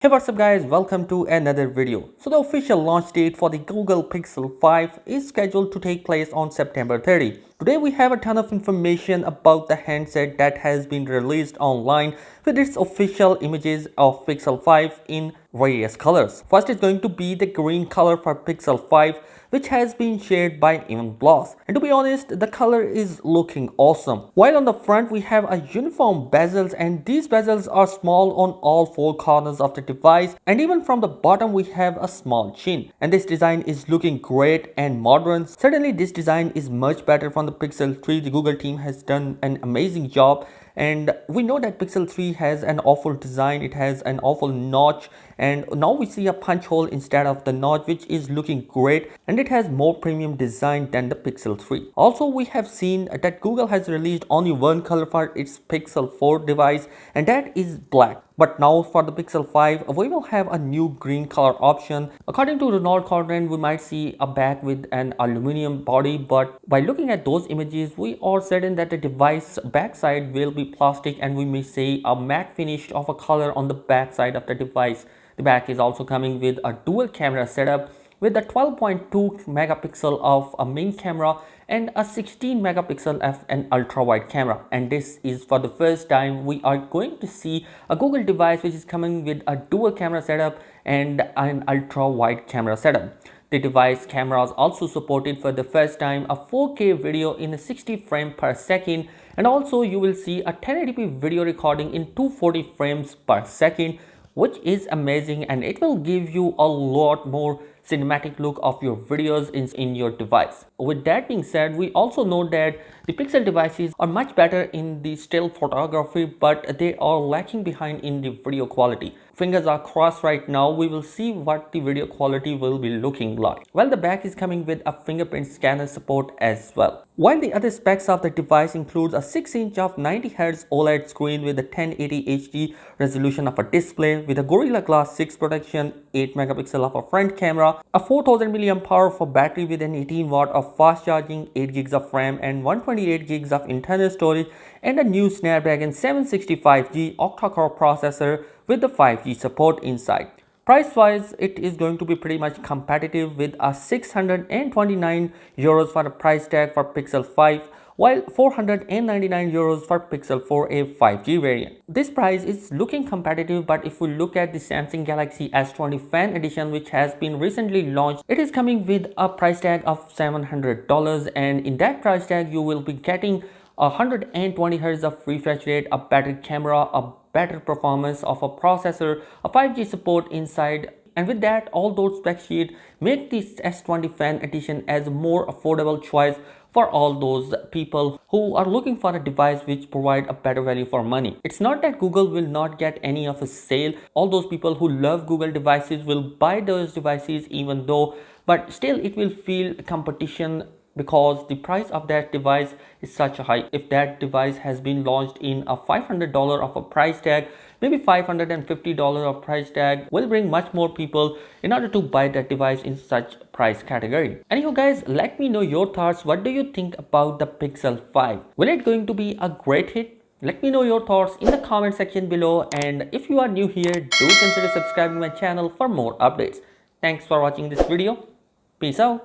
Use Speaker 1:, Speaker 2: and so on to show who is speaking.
Speaker 1: Hey, what's up guys, welcome to another video. So the official launch date for the Google Pixel 5 is scheduled to take place on September 30. Today we have a ton of information about the handset that has been released online with its official images of Pixel 5 in various colors. First is going to be the green color for Pixel 5, which has been shared by even blogs. And to be honest, the color is looking awesome. While on the front we have a uniform bezels, and these bezels are small on all four corners of the device, and even from the bottom we have a small chin. And this design is looking great and modern. Certainly this design is much better from the Pixel 3. The Google team has done an amazing job. And we know that Pixel 3 has an awful design, it has an awful notch, and now we see a punch hole instead of the notch, which is looking great, and it has more premium design than the Pixel 3. Also, we have seen that Google has released only one color for its Pixel 4 device, and that is black. But now for the Pixel 5, we will have a new green color option. According to Ronald Corcoran, we might see a back with an aluminum body, but by looking at those images, we are certain that the device backside will be plastic, and we may see a matte finish of a color on the backside of the device. The back is also coming with a dual camera setup with a 12.2 megapixel of a main camera and a 16 megapixel of an ultra wide camera. And this is for the first time we are going to see a Google device which is coming with a dual camera setup and an ultra wide camera setup. The device cameras also supported for the first time a 4K video in 60 frames per second, and also you will see a 1080p video recording in 240 frames per second, which is amazing, and it will give you a lot more cinematic look of your videos in your device. With that being said, we also know that the Pixel devices are much better in the still photography, but they are lacking behind in the video quality. Fingers are crossed right now. We will see what the video quality will be looking like. Well, the back is coming with a fingerprint scanner support as well. While the other specs of the device includes a 6-inch of 90Hz OLED screen with a 1080 HD resolution of a display with a Gorilla Glass 6 protection, 8 megapixel of a front camera, a 4000 mAh for battery with an 18 watt of fast charging, 8 gigs of RAM and 128 gigs of internal storage, and a new Snapdragon 765G octa-core processor with the 5G support inside. Price wise, it is going to be pretty much competitive with a 629 euros for the price tag for Pixel 5, while 499 euros for Pixel 4a 5G variant. This price is looking competitive, but if we look at the Samsung Galaxy S20 Fan Edition, which has been recently launched, it is coming with a price tag of $700, and in that price tag you will be getting 120 Hz of refresh rate, a better camera, a better performance of a processor, a 5G support inside, and with that all those spec sheet make this S20 Fan Edition as a more affordable choice for all those people who are looking for a device which provide a better value for money. It's not that Google will not get any of a sale. All those people who love Google devices will buy those devices even though, but still it will feel competition because the price of that device is such high. If that device has been launched in a $500 of a price tag, maybe $550 of price tag will bring much more people in order to buy that device in such price category. Anyhow guys, let me know your thoughts. What do you think about the Pixel 5? Will it going to be a great hit? Let me know your thoughts in the comment section below, and if you are new here, do consider subscribing my channel for more updates. Thanks for watching this video. Peace out.